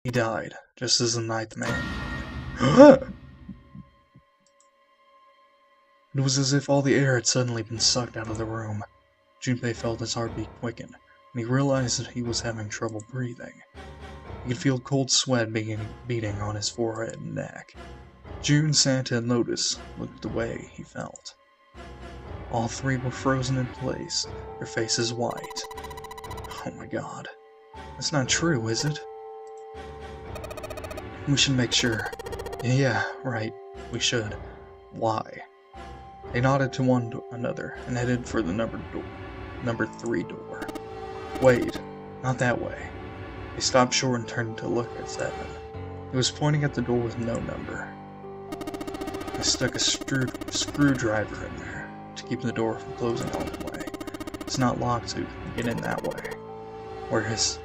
He died, just as the ninth man did. It was as if all the air had suddenly been sucked out of the room. Junpei felt his heartbeat quicken, and he realized that he was having trouble breathing. He could feel cold sweat beating on his forehead and neck. June, Santa, and Lotus looked at the way he felt. All three were frozen in place, their faces white. Oh my god. That's not true, is it? We should make sure. Yeah, right, we should. Why? They nodded to one another and headed for the number 3 door. Wait, not that way. They stopped short and turned to look at 7. He was pointing at the door with no number. I stuck a screwdriver in there to keep the door from closing all the way. It's not locked, so you can get in that way. Where is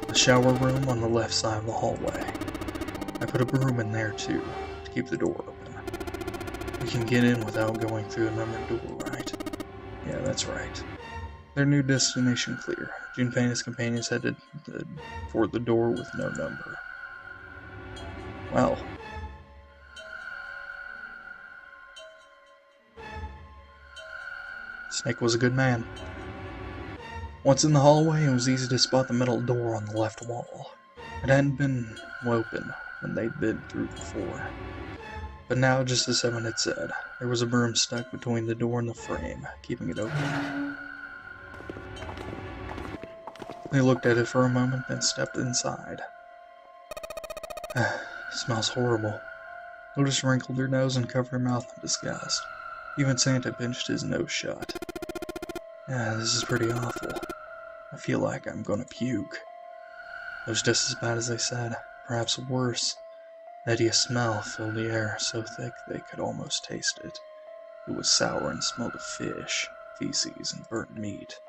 the shower room on the left side of the hallway. I put a broom in there too, to keep the door open. We can get in without going through a numbered door, right? Yeah, that's right. Their new destination clear. Junpei and his companions headed for the door with no number. Well. Snake was a good man. Once in the hallway, it was easy to spot the metal door on the left wall. It hadn't been open when they'd been through before. But now, just as 7 had said, there was a broom stuck between the door and the frame, keeping it open. They looked at it for a moment, then stepped inside. Smells horrible. Lotus wrinkled her nose and covered her mouth in disgust. Even Santa pinched his nose shut. Yeah, this is pretty awful. I feel like I'm gonna puke. It was just as bad as they said, perhaps worse. The hideous smell filled the air so thick they could almost taste it. It was sour and smelled of fish, feces, and burnt meat.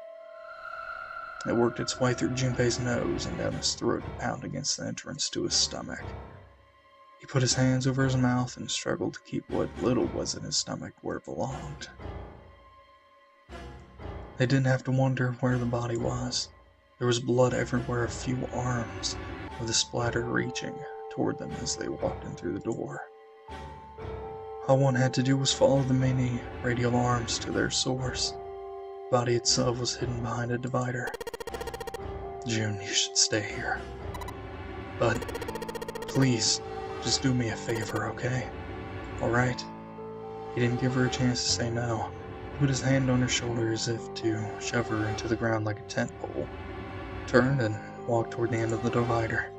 It worked its way through Junpei's nose and down his throat to pound against the entrance to his stomach. He put his hands over his mouth and struggled to keep what little was in his stomach where it belonged. They didn't have to wonder where the body was. There was blood everywhere, a few arms, with a splatter reaching toward them as they walked in through the door. All one had to do was follow the many radial arms to their source. The body itself was hidden behind a divider. June, you should stay here. But, please, just do me a favor, okay? Alright? He didn't give her a chance to say no. He put his hand on her shoulder as if to shove her into the ground like a tent pole, turned and walked toward the end of the divider.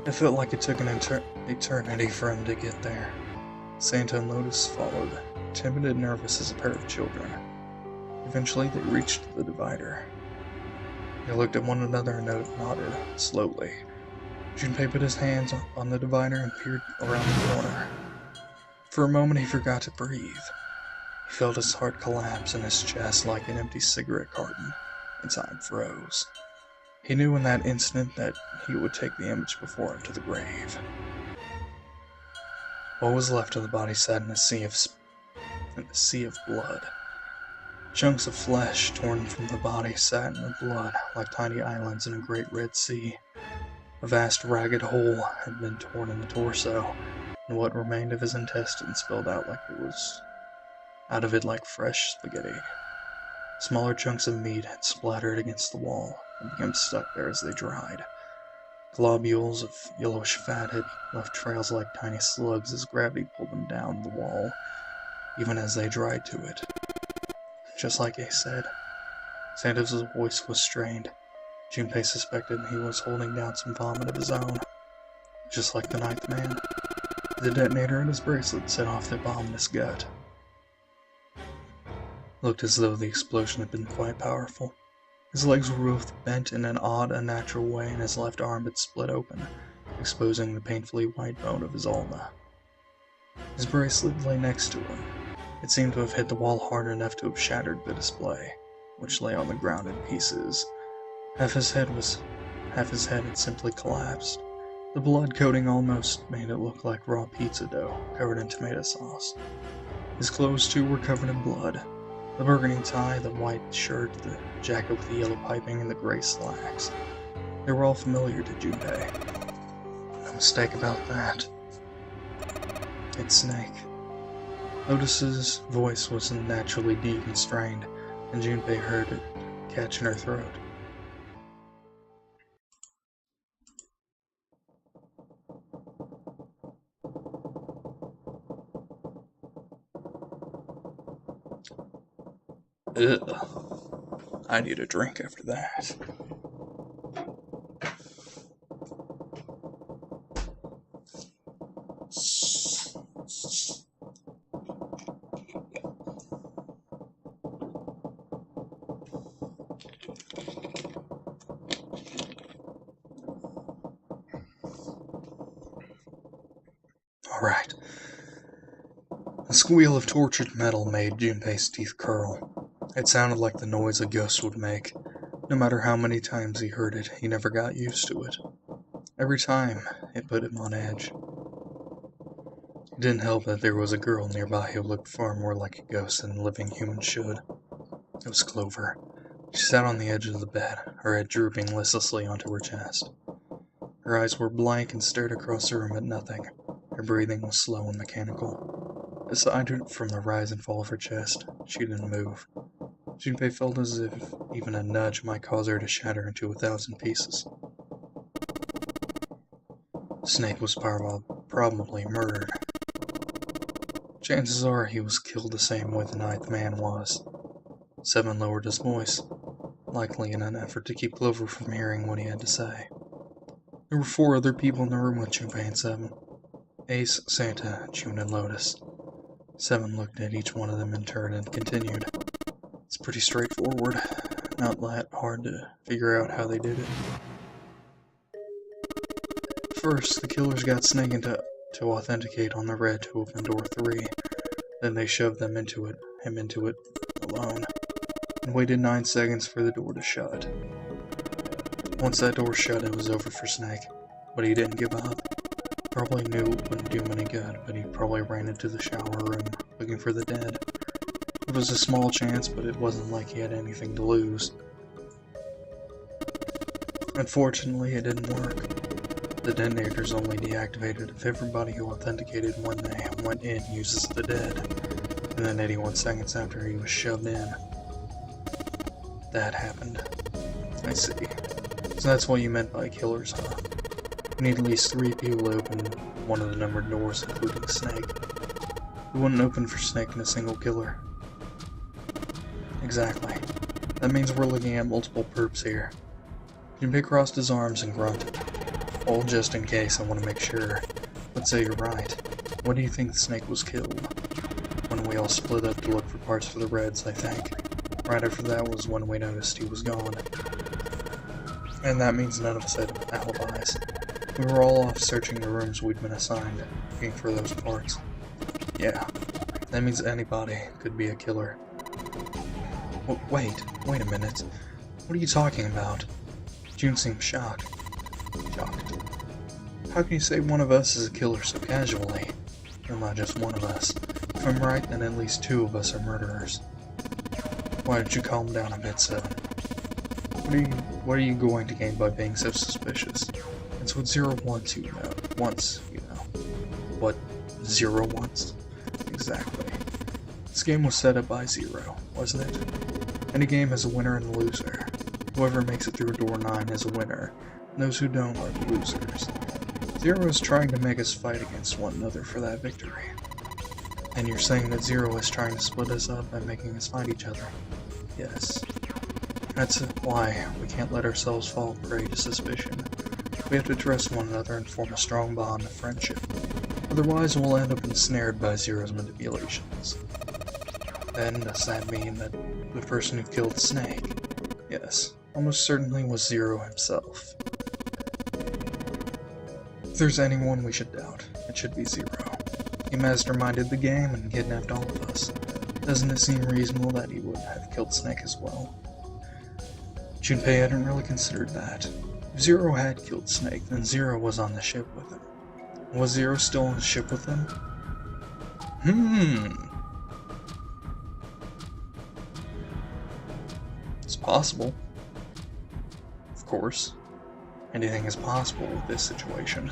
It felt like it took an eternity for him to get there. Santa and Lotus followed, timid and nervous as a pair of children. Eventually they reached the divider. They looked at one another and nodded, slowly. Junpei put his hands on the divider and peered around the corner. For a moment he forgot to breathe. He felt his heart collapse in his chest like an empty cigarette carton, and time froze. He knew in that instant that he would take the image before him to the grave. What was left of the body sat in a sea of blood. Chunks of flesh torn from the body sat in the blood like tiny islands in a great Red Sea. A vast ragged hole had been torn in the torso, and what remained of his intestines spilled out of it like fresh spaghetti. Smaller chunks of meat had splattered against the wall and become stuck there as they dried. Globules of yellowish fat had left trails like tiny slugs as gravity pulled them down the wall, even as they dried to it. Just like Ace said, Santa's voice was strained. Junpei suspected he was holding down some vomit of his own. Just like the ninth man, the detonator in his bracelet set off the bomb in his gut. Looked as though the explosion had been quite powerful. His legs were both bent in an odd, unnatural way, and his left arm had split open, exposing the painfully white bone of his ulna. His bracelet lay next to him. It seemed to have hit the wall hard enough to have shattered the display, which lay on the ground in pieces. Half his head had simply collapsed. The blood coating almost made it look like raw pizza dough covered in tomato sauce. His clothes, too, were covered in blood. The burgundy tie, the white shirt, the jacket with the yellow piping, and the gray slacks. They were all familiar to Junpei. No mistake about that. It's Snake. Lotus's voice was naturally deep and strained, and Junpei heard it catch in her throat. Ugh. I need a drink after that. Alright. A squeal of tortured metal made Junpei's teeth curl. It sounded like the noise a ghost would make. No matter how many times he heard it, he never got used to it. Every time, it put him on edge. It didn't help that there was a girl nearby who looked far more like a ghost than a living human should. It was Clover. She sat on the edge of the bed, her head drooping listlessly onto her chest. Her eyes were blank and stared across the room at nothing. Her breathing was slow and mechanical. Aside from the rise and fall of her chest, she didn't move. Junpei felt as if even a nudge might cause her to shatter into 1,000 pieces. Snake was probably murdered. Chances are he was killed the same way the ninth man was. Seven lowered his voice, likely in an effort to keep Clover from hearing what he had to say. There were 4 other people in the room with Junpei and Seven. Ace, Santa, June, and Lotus. Seven looked at each one of them in turn and continued. It's pretty straightforward. Not that hard to figure out how they did it. First, the killers got Snake to authenticate on the red to open door 3. Then they shoved him into it alone, and waited 9 seconds for the door to shut. Once that door shut, it was over for Snake, but he didn't give up. Probably knew it wouldn't do him any good, but he probably ran into the shower room, looking for the dead. It was a small chance, but it wasn't like he had anything to lose. Unfortunately, it didn't work. The detonators only deactivated if everybody who authenticated when they went in uses the dead, and then 81 seconds after he was shoved in. That happened. I see. So that's what you meant by killers, huh? We need at least 3 people to open one of the numbered doors, including Snake. We wouldn't open for Snake in a single killer. Exactly. That means we're looking at multiple perps here. Junpei crossed his arms and grunted. All just in case, I want to make sure. Let's say you're right. What do you think the Snake was killed? When we all split up to look for parts for the Reds, I think. Right after that was when we noticed he was gone. And that means none of us had alibis. We were all off searching the rooms we'd been assigned, looking for those parts. Yeah, that means anybody could be a killer. Wait a minute. What are you talking about? June seemed shocked. How can you say one of us is a killer so casually? Well, not just one of us. If I'm right, then at least 2 of us are murderers. Why don't you calm down a bit, Seven? What are you going to gain by being so suspicious? It's what Zero wants, you know. What Zero wants? Exactly. This game was set up by Zero, wasn't it? Any game has a winner and a loser. Whoever makes it through door 9 is a winner, and those who don't are the losers. Zero is trying to make us fight against one another for that victory. And you're saying that Zero is trying to split us up by making us fight each other? Yes. That's why we can't let ourselves fall prey to suspicion. We have to trust one another and form a strong bond of friendship. Otherwise, we'll end up ensnared by Zero's manipulations. Then, does that mean that the person who killed Snake? Yes, almost certainly was Zero himself. If there's anyone we should doubt, it should be Zero. He masterminded the game and kidnapped all of us. Doesn't it seem reasonable that he would have killed Snake as well? Junpei hadn't really considered that. If Zero had killed Snake, then Zero was on the ship with him. Was Zero still on the ship with him? Possible. Of course. Anything is possible with this situation.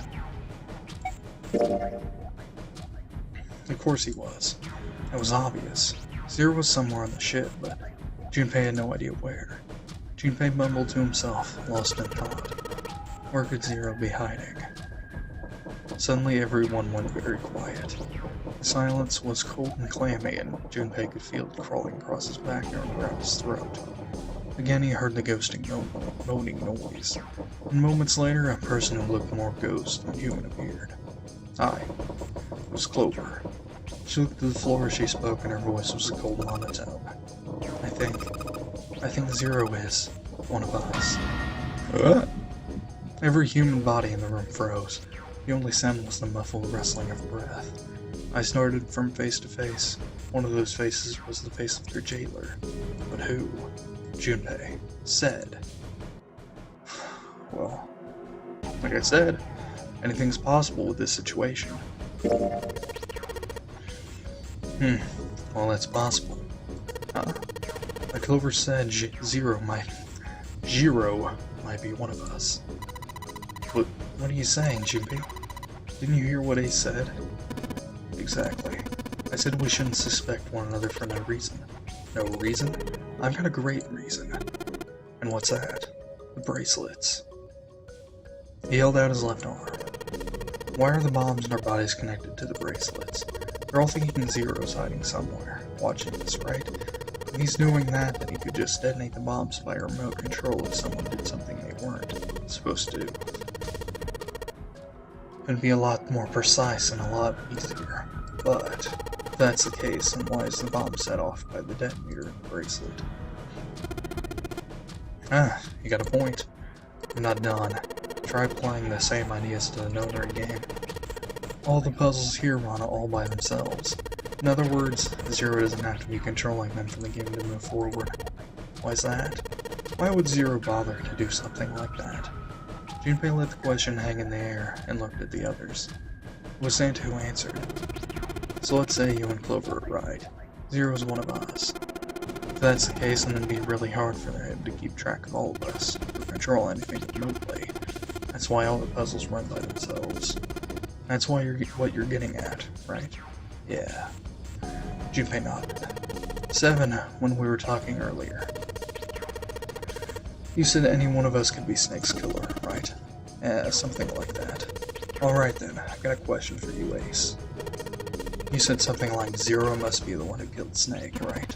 Of course he was. It was obvious. Zero was somewhere on the ship, but Junpei had no idea where. Junpei mumbled to himself, lost in thought. Where could Zero be hiding? Suddenly everyone went very quiet. The silence was cold and clammy, and Junpei could feel it crawling across his back and around his throat. Again he heard the ghosting moaning noise, and moments later a person who looked more ghost than human appeared. Hi. It was Clover. She looked to the floor as she spoke, and her voice was a cold monotone. I think Zero is one of us. Every human body in the room froze. The only sound was the muffled rustling of breath. I snorted from face to face. One of those faces was the face of their jailer. But who? Junpei said. Well, like I said, anything's possible with this situation. Well, that's possible. Like Clover said, Zero might be one of us. What are you saying, Junpei? Didn't you hear what Ace said? Exactly. I said we shouldn't suspect one another for no reason. No reason? I've got a great reason. And what's that? The bracelets. He held out his left arm. Why are the bombs in our bodies connected to the bracelets? They're all thinking Zero's hiding somewhere, watching this, right? If he's doing that, then he could just detonate the bombs by remote control if someone did something they weren't supposed to do. It'd be a lot more precise and a lot easier. But if that's the case, then why is the bomb set off by the detonator in the bracelet? You got a point. I'm not done. Try applying the same ideas to another game. All the puzzles here run all by themselves. In other words, Zero doesn't have to be controlling them for the game to move forward. Why's that? Why would Zero bother to do something like that? Junpei let the question hang in the air and looked at the others. It was Santa who answered. So let's say you and Clover are right. Zero's one of us. If that's the case, then it'd be really hard for him to keep track of all of us, or control anything remotely. That's why all the puzzles run by themselves. That's why what you're getting at, right? Yeah. Junpei nodded. 7, when we were talking earlier. You said any one of us could be Snake's killer, right? Something like that. Alright then, I got a question for you, Ace. You said something like Zero must be the one who killed Snake, right?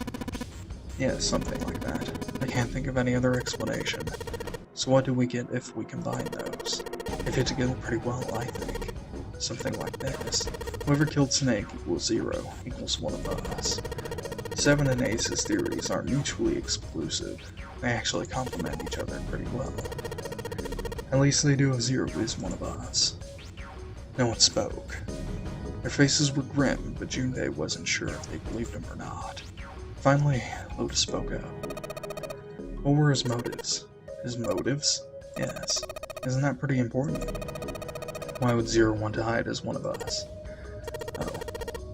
Yeah, something like that. I can't think of any other explanation. So what do we get if we combine those? They fit together pretty well, I think. Something like this. Whoever killed Snake equals Zero, equals one of us. 7 and Ace's theories aren't mutually exclusive. They actually complement each other pretty well. At least they do if Zero is one of us. No one spoke. Their faces were grim, but Junpei wasn't sure if they believed him or not. Finally, Lotus spoke up. What were his motives? His motives? Yes. Isn't that pretty important? Why would Zero want to hide as one of us? Oh.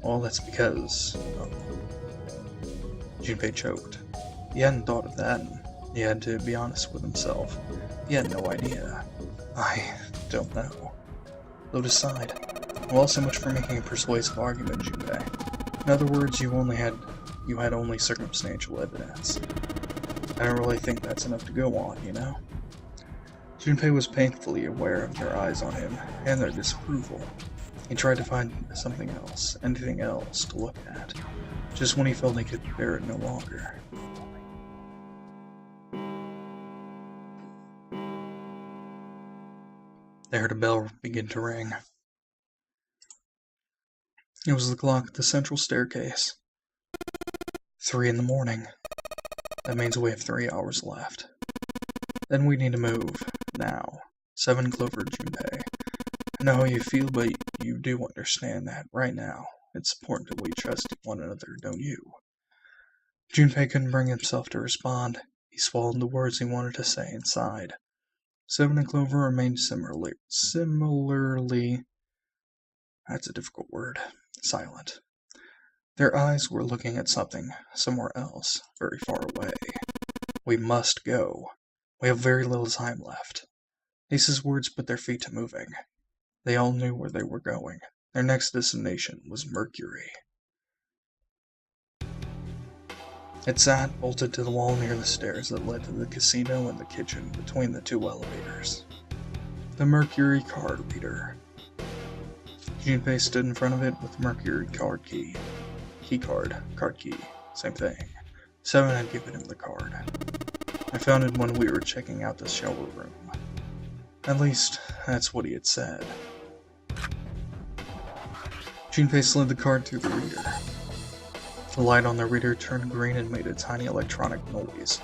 Well, that's because... Junpei choked. He hadn't thought of that, and he had to be honest with himself. He had no idea. I don't know. Lotus sighed. Well, so much for making a persuasive argument, Junpei. In other words, you had only circumstantial evidence. I don't really think that's enough to go on, you know? Junpei was painfully aware of their eyes on him, and their disapproval. He tried to find something else, anything else, to look at, just when he felt he could bear it no longer. They heard a bell begin to ring. It was the clock at the central staircase. 3 in the morning. That means we have 3 hours left. Then we need to move. Now. 7 Clover Junpei. I know how you feel, but you do understand that, right now, it's important that we trust one another, don't you? Junpei couldn't bring himself to respond. He swallowed the words he wanted to say and sighed. 7 and Clover remained similarly, that's a difficult word, silent. Their eyes were looking at something, somewhere else, very far away. We must go. We have very little time left. Ace's words put their feet to moving. They all knew where they were going. Their next destination was Mercury. It sat bolted to the wall near the stairs that led to the casino and the kitchen between the two elevators. The Mercury card reader. Junpei stood in front of it with the Mercury card key. Keycard, card key, same thing. Seven had given him the card. I found it when we were checking out the shower room. At least, that's what he had said. Junpei slid the card through the reader. The light on the reader turned green and made a tiny electronic noise.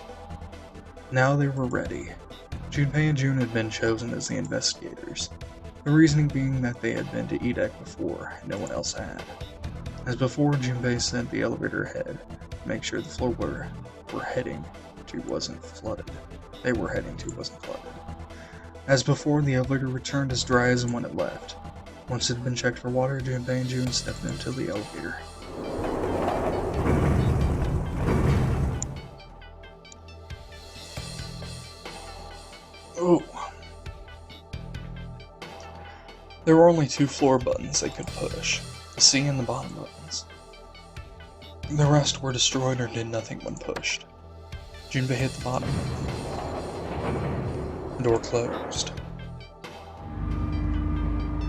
Now they were ready. Junpei and June had been chosen as the investigators, the reasoning being that they had been to EDEC before, and no one else had. As before, Junpei sent the elevator ahead to make sure the floor we're heading to wasn't flooded. They were heading to wasn't flooded. As before, the elevator returned as dry as when it left. Once it had been checked for water, Junpei and June stepped into the elevator. Oh. There were only two floor buttons they could push, the C and the bottom buttons. The rest were destroyed or did nothing when pushed. Junpei hit the bottom button. The door closed.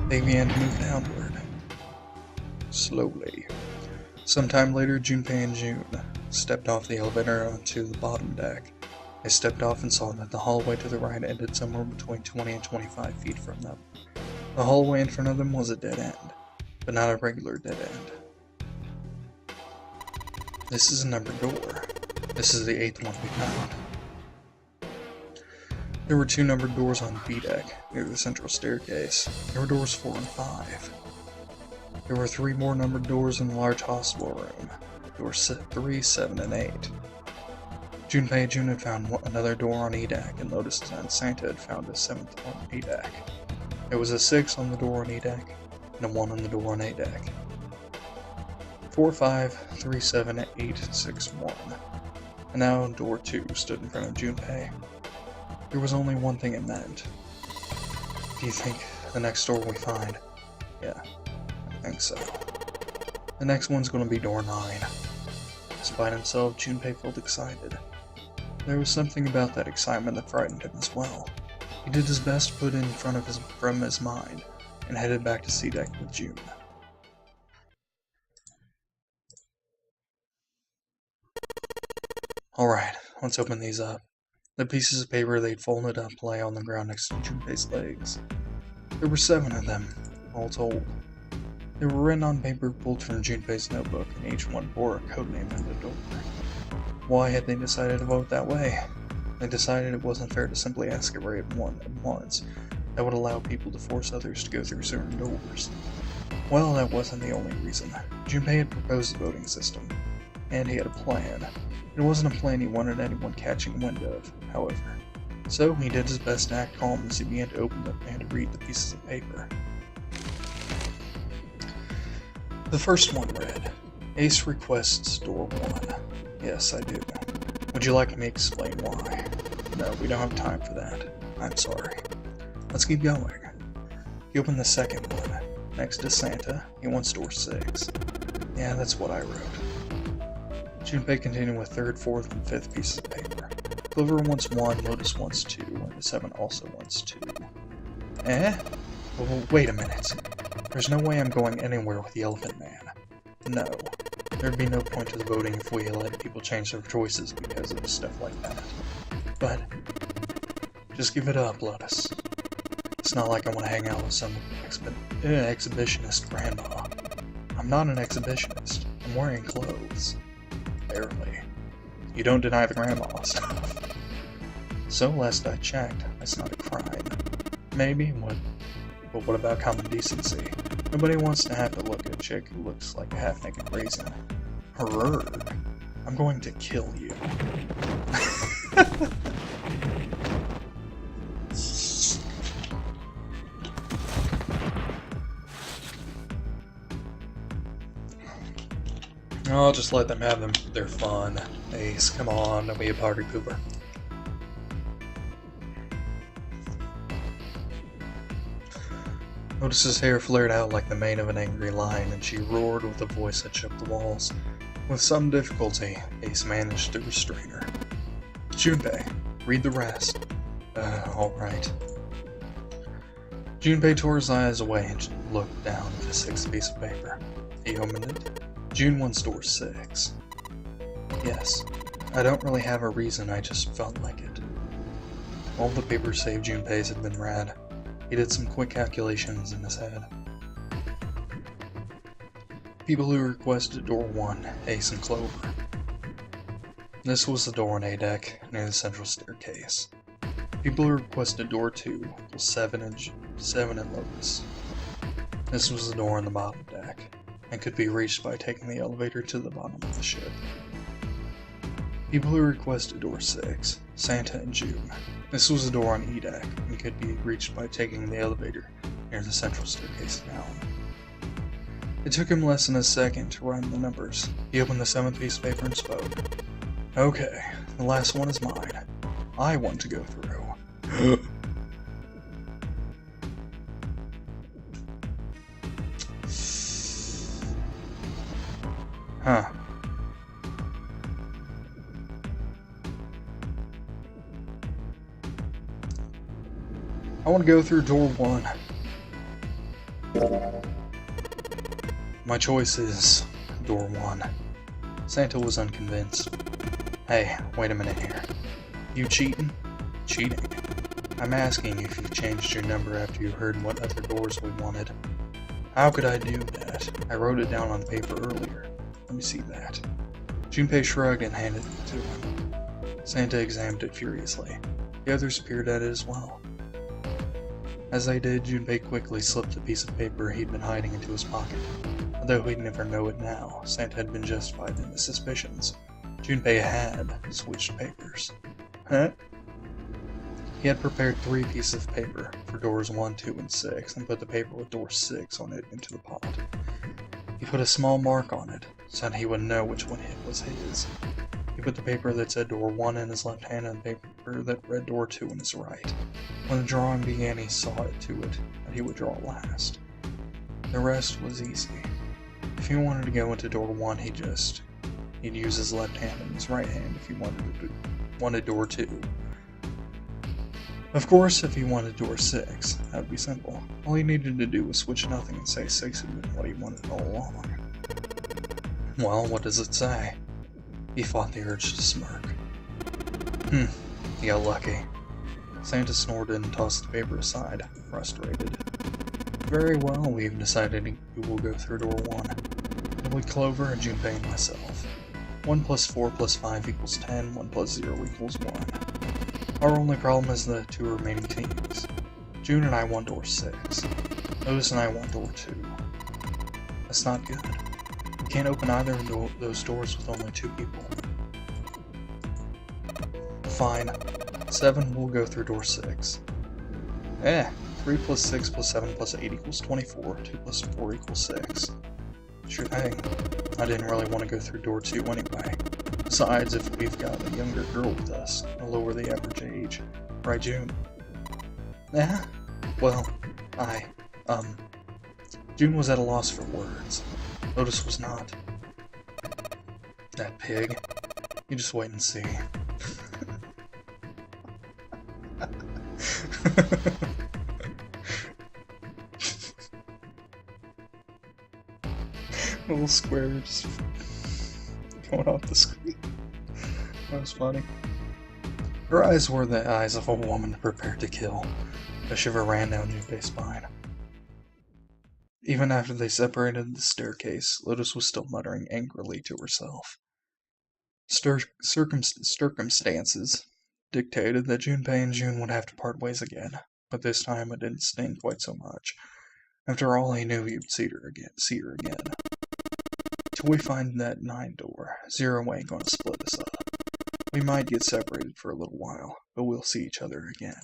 They began to move downward. Slowly. Sometime later, Junpei and June stepped off the elevator onto the bottom deck. They stepped off and saw that the hallway to the right ended somewhere between 20 and 25 feet from them. The hallway in front of them was a dead end, but not a regular dead end. This is a numbered door. This is the 8th one we found. There were two numbered doors on B deck, near the central staircase. There were doors 4 and 5. There were 3 more numbered doors in the large hospital room. Doors 3, 7, and 8. Junpei and June had found another door on E deck, and Lotus and Santa had found a 7th on A deck. There was a 6 on the door on E deck, and a 1 on the door on A deck. 4, 5, 3, 7, 8, 6, 1. And now door 2 stood in front of Junpei. There was only one thing it meant. Do you think the next door we find? Yeah, I think so. The next one's gonna be door 9. Despite himself, Junpei felt excited. There was something about that excitement that frightened him as well. He did his best to put it from his mind, and headed back to C deck with June. Alright, let's open these up. The pieces of paper they'd folded up lay on the ground next to Junpei's legs. There were 7 of them, all told. They were written on paper pulled from Junpei's notebook, and each one bore a codename on the door. Why had they decided to vote that way? They decided it wasn't fair to simply ask everyone at once. That would allow people to force others to go through certain doors. Well, that wasn't the only reason. Junpei had proposed the voting system, and he had a plan. It wasn't a plan he wanted anyone catching wind of, however. So he did his best to act calm as he began to open them and to read the pieces of paper. The first one read, Ace requests door 1. Yes, I do. Would you like me to explain why? No, we don't have time for that. I'm sorry. Let's keep going. He opened the second one. Next to Santa, he wants door 6. Yeah, that's what I wrote. Junpei continued with 3rd, 4th, and 5th pieces of paper. Clover wants 1, Lotus wants 2, and the 7 also wants 2. Eh? Well, wait a minute. There's no way I'm going anywhere with the Elephant Man. No. There'd be no point to the voting if we let people change their choices because of stuff like that. But, just give it up, Lotus. It's not like I want to hang out with some exhibitionist grandma. I'm not an exhibitionist. I'm wearing clothes. Barely. You don't deny the grandma stuff. So, last I checked, that's not a crime. Maybe, but what about common decency? Nobody wants to have to look at a chick who looks like a half-naked raisin. Herrrr. I'm going to kill you. I'll just let them have their fun. Ace, come on, don't be a party pooper. Lotus's hair flared out like the mane of an angry lion, and she roared with a voice that shook the walls. With some difficulty, Ace managed to restrain her. Junpei, read the rest. Alright. Junpei tore his eyes away and looked down at the sixth piece of paper. He opened it. June 1 Store 6. Yes, I don't really have a reason, I just felt like it. All the papers save Junpei's had been read. He did some quick calculations in his head. People who requested door 1, Ace and Clover. This was the door on A deck, near the central staircase. People who requested door 2 was 7 and Lotus. This was the door on the bottom deck, and could be reached by taking the elevator to the bottom of the ship. People who requested door 6, Santa and June. This was the door on E deck, and could be reached by taking the elevator near the central staircase down. It took him less than a second to run the numbers. He opened the 7th piece of paper and spoke. Okay, the last one is mine. I want to go through. Huh. I want to go through door 1. My choice is door 1. Santa was unconvinced. Hey, wait a minute here. You cheating? Cheating? I'm asking if you've changed your number after you heard what other doors we wanted. How could I do that? I wrote it down on paper earlier. Let me see that. Junpei shrugged and handed it to him. Santa examined it furiously. The others peered at it as well. As they did, Junpei quickly slipped a piece of paper he'd been hiding into his pocket. Although he'd never know it now, Santa had been justified in his suspicions. Junpei had switched papers. Huh? He had prepared 3 pieces of paper for doors 1, 2, and 6, and put the paper with door 6 on it into the pot. He put a small mark on it, so that he would know which one was his. He put the paper that said door 1 in his left hand and the paper that read door 2 in his right. When the drawing began, he saw it to it that he would draw last. The rest was easy. If he wanted to go into door 1, he'd use his left hand and his right hand if he wanted door 2. Of course, if he wanted door 6, that would be simple. All he needed to do was switch nothing and say 6 had been what he wanted all along. Well, what does it say? He fought the urge to smirk. He got lucky. Santa snorted and tossed the paper aside, frustrated. Very well, we've decided who will go through door 1. It'll be Clover and Junpei and myself. 1 plus 4 plus 5 equals 10, 1 plus 0 equals 1. Our only problem is the 2 remaining teams. June and I want door 6. Lotus and I want door 2. That's not good. We can't open either of those doors with only 2 people. Fine. 7 will go through door 6. 3 plus 6 plus 7 plus 8 equals 24. 2 plus 4 equals 6. Sure thing. I didn't really want to go through door 2 anyway. Besides, if we've got a younger girl with us, it'll lower the average age. Right, June? Well, June was at a loss for words. Lotus was not. That pig. You just wait and see. Little square just going off the screen. That was funny. Her eyes were the eyes of a woman prepared to kill. A shiver ran down Junpei's spine. Even after they separated the staircase, Lotus was still muttering angrily to herself. Circumstances dictated that Junpei and June would have to part ways again, but this time it didn't sting quite so much. After all, he knew he would see her again. Till we find that 9 door, 0 ain't gonna split us up. We might get separated for a little while, but we'll see each other again.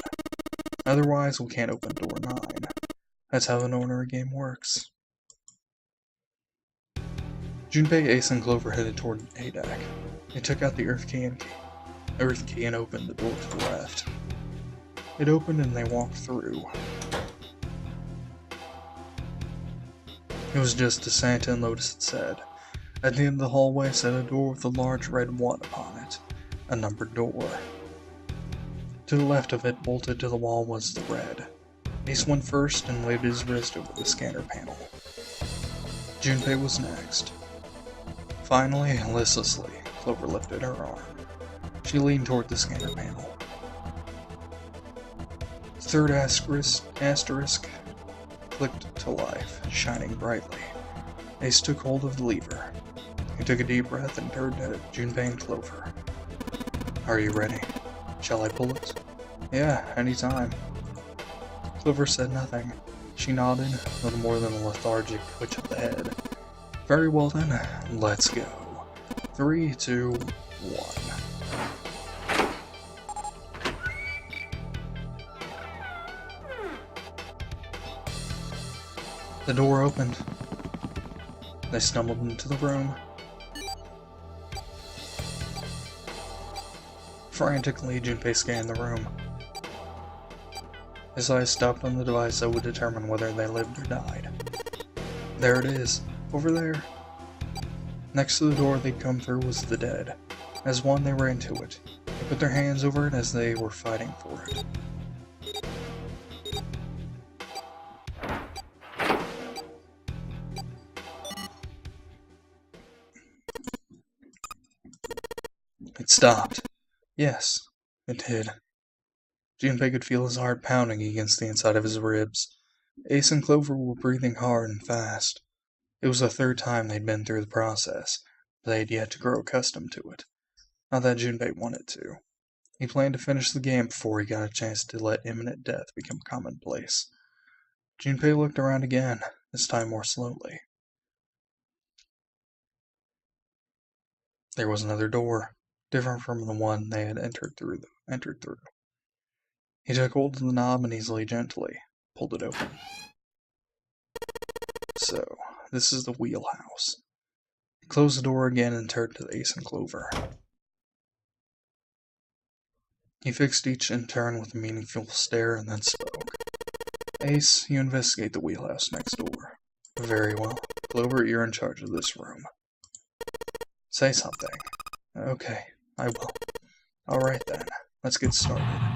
Otherwise, we can't open door 9. That's how an ordinary game works. Junpei, Ace, and Clover headed toward A deck. They took out the Earth key and opened the door to the left. It opened and they walked through. It was just as Santa and Lotus had said. At the end of the hallway sat a door with a large red 1 upon it, a numbered door. To the left of it, bolted to the wall, was the red. Ace went first and waved his wrist over the scanner panel. Junpei was next. Finally, listlessly, Clover lifted her arm. She leaned toward the scanner panel. The third asterisk clicked to life, shining brightly. Ace took hold of the lever. He took a deep breath and turned to Junpei and Clover. "Are you ready? Shall I pull it?" "Yeah, anytime." Clover said nothing. She nodded, with more than a lethargic twitch of the head. "Very well then, let's go. 3, 2, 1. The door opened. They stumbled into the room. Frantically, Junpei scanned the room. His eyes stopped on the device that would determine whether they lived or died. There it is, over there. Next to the door they'd come through was the dead. As one, they ran to it. They put their hands over it as they were fighting for it. It stopped. Yes, it did. Junpei could feel his heart pounding against the inside of his ribs. Ace and Clover were breathing hard and fast. It was the third time they'd been through the process, but they had yet to grow accustomed to it. Not that Junpei wanted to. He planned to finish the game before he got a chance to let imminent death become commonplace. Junpei looked around again, this time more slowly. There was another door, different from the one they had entered through. He took hold of the knob and easily, gently pulled it open. So, this is the wheelhouse. He closed the door again and turned to Ace and Clover. He fixed each in turn with a meaningful stare and then spoke. "Ace, you investigate the wheelhouse next door." "Very well. Clover, you're in charge of this room." "Say something." "Okay, I will." "Alright then, let's get started."